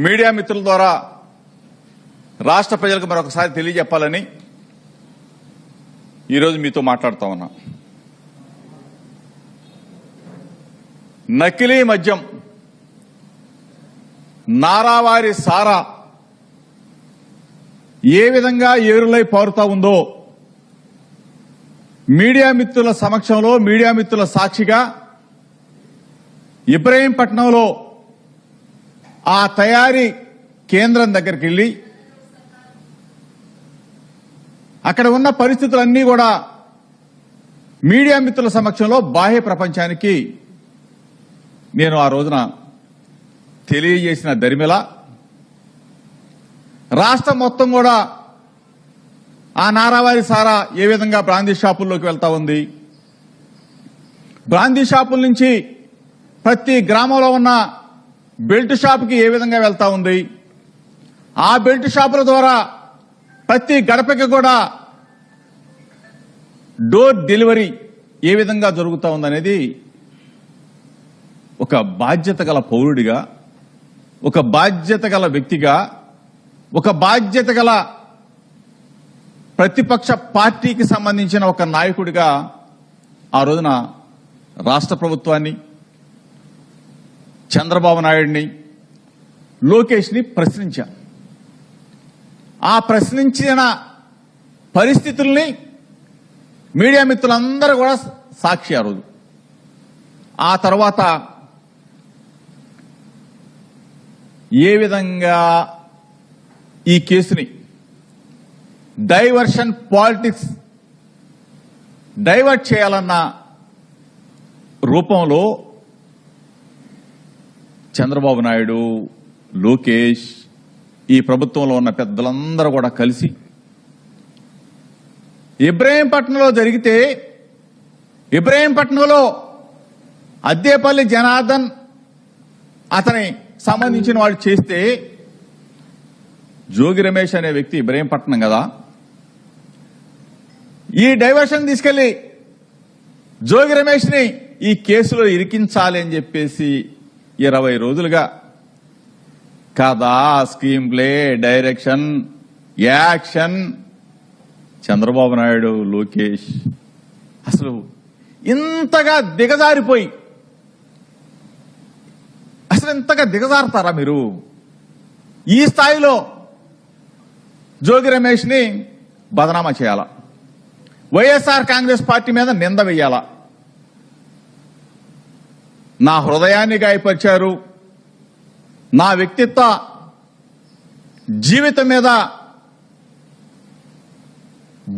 Media మిత్రుల ద్వారా రాష్ట్ర ప్రజలకు మరొకసారి తెలియజెప్పాలని ఈరోజు మీతో మాట్లాడుతా ఉన్నా. నకిలీ మద్యం, నారావారి సారా ఏ విధంగా ఏరులై పారుతా ఉందో మీడియా మిత్రుల సమక్షంలో, మీడియా మిత్రుల సాక్షిగా ఇబ్రహీంపట్నంలో ఆ తయారీ కేంద్రం దగ్గరికి వెళ్లి అక్కడ ఉన్న పరిస్థితులన్నీ కూడా మీడియా మిత్రుల సమక్షంలో బాహ్య ప్రపంచానికి నేను ఆ రోజున తెలియజేసిన దరిమిల రాష్ట్రం మొత్తం కూడా ఆ నారావారి సారా ఏ విధంగా బ్రాందీ షాపుల్లోకి వెళ్తా ఉంది, బ్రాందీ షాపుల నుంచి ప్రతి గ్రామంలో ఉన్న బెల్ట్ షాపుకి ఏ విధంగా వెళ్తా ఉంది, ఆ బెల్ట్ షాపుల ద్వారా ప్రతి గడపకి కూడా డోర్ డెలివరీ ఏ విధంగా జరుగుతూ ఉందనేది ఒక బాధ్యత గల పౌరుడిగా, ఒక బాధ్యత గల వ్యక్తిగా, ఒక బాధ్యత గల ప్రతిపక్ష పార్టీకి సంబంధించిన ఒక నాయకుడిగా ఆ రోజున రాష్ట్ర ప్రభుత్వాన్ని, చంద్రబాబు నాయుడిని, లోకేష్ ని ప్రశ్నించా. ఆ ప్రశ్నించిన పరిస్థితుల్ని మీడియా మిత్రులందరూ కూడా సాక్షి ఆ రోజు. ఆ తర్వాత ఏ విధంగా ఈ కేసుని డైవర్షన్ పాలిటిక్స్ డైవర్ట్ చేయాలన్న రూపంలో చంద్రబాబు నాయుడు, లోకేష్, ఈ ప్రభుత్వంలో ఉన్న పెద్దలందరూ కూడా కలిసి ఇబ్రహీంపట్నంలో జరిగితే, ఇబ్రహీంపట్నంలో అద్దేపల్లి జనార్దన్ అతని సంబంధించిన వాళ్ళు చేస్తే, జోగి రమేష్ అనే వ్యక్తి ఇబ్రహీంపట్నం కదా, ఈ డైవర్షన్ తీసుకెళ్లి జోగి రమేష్ ని ఈ కేసులో ఇరికించాలి అని చెప్పేసి 20 రోజులుగా కథ, screen play, direction, action Chandrababu Naidu, Lokesh అసలు ఇంతగా దిగజారిపోయి, అసలు ఇంతగా దిగజారుతారా మీరు? ఈ స్థాయిలో జోగి రమేష్ ని బదనామా చేయాలా, వైఎస్ఆర్ కాంగ్రెస్ పార్టీ మీద నింద వెయ్యాలా, నా హృదయాన్ని గాయపరిచారు, నా వ్యక్తిత్వ జీవితం మీద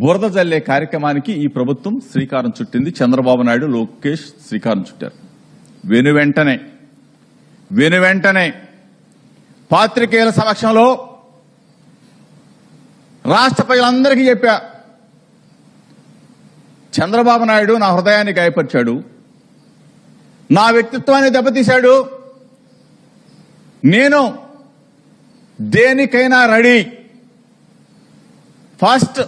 బురద జల్లే కార్యక్రమానికి ఈ ప్రభుత్వం శ్రీకారం చుట్టింది. చంద్రబాబు నాయుడు, లోకేష్ శ్రీకారం చుట్టారు. వెను వెంటనే పాత్రికేయుల సమక్షంలో రాష్ట్ర ప్రజలందరికీ చెప్పా, చంద్రబాబు నాయుడు నా హృదయాన్ని గాయపరిచాడు, నా వ్యక్తిత్వాన్ని దెబ్బతీశాడు, నేను దేనికైనా రెడీ, ఫస్ట్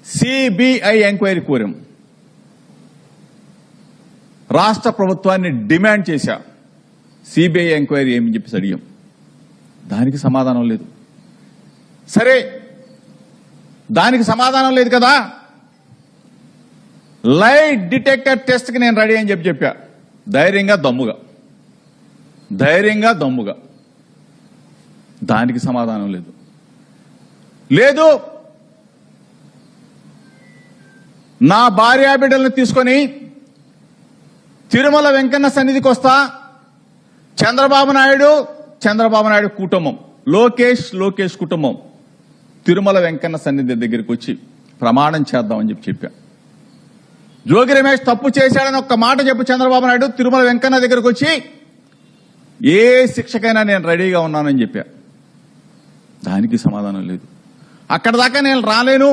సిబిఐ ఎంక్వైరీ కోరాం, రాష్ట్ర ప్రభుత్వాన్ని డిమాండ్ చేశా, సిబిఐ ఎంక్వైరీ ఏమని చెప్పేసి అడిగాం. దానికి సమాధానం లేదు. సరే, దానికి సమాధానం లేదు కదా, లైట్ డిటెక్టర్ టెస్ట్ కి నేను రెడీ అని చెప్పా. ధైర్యంగా దమ్ముగా దానికి సమాధానం లేదు. నా భార్యాబిడ్డలను తీసుకొని తిరుమల వెంకన్న సన్నిధికి వస్తా, చంద్రబాబు నాయుడు కుటుంబం, లోకేష్ కుటుంబం తిరుమల వెంకన్న సన్నిధి దగ్గరికి వచ్చి ప్రమాణం చేద్దామని చెప్పా. జోగి రమేష్ తప్పు చేశాడని ఒక్క మాట చెప్పు చంద్రబాబు నాయుడు, తిరుమల వెంకన్న దగ్గరకు వచ్చి ఏ శిక్షకైనా నేను రెడీగా ఉన్నానని చెప్పా. దానికి సమాధానం లేదు. అక్కడ దాకా నేను రాలేను,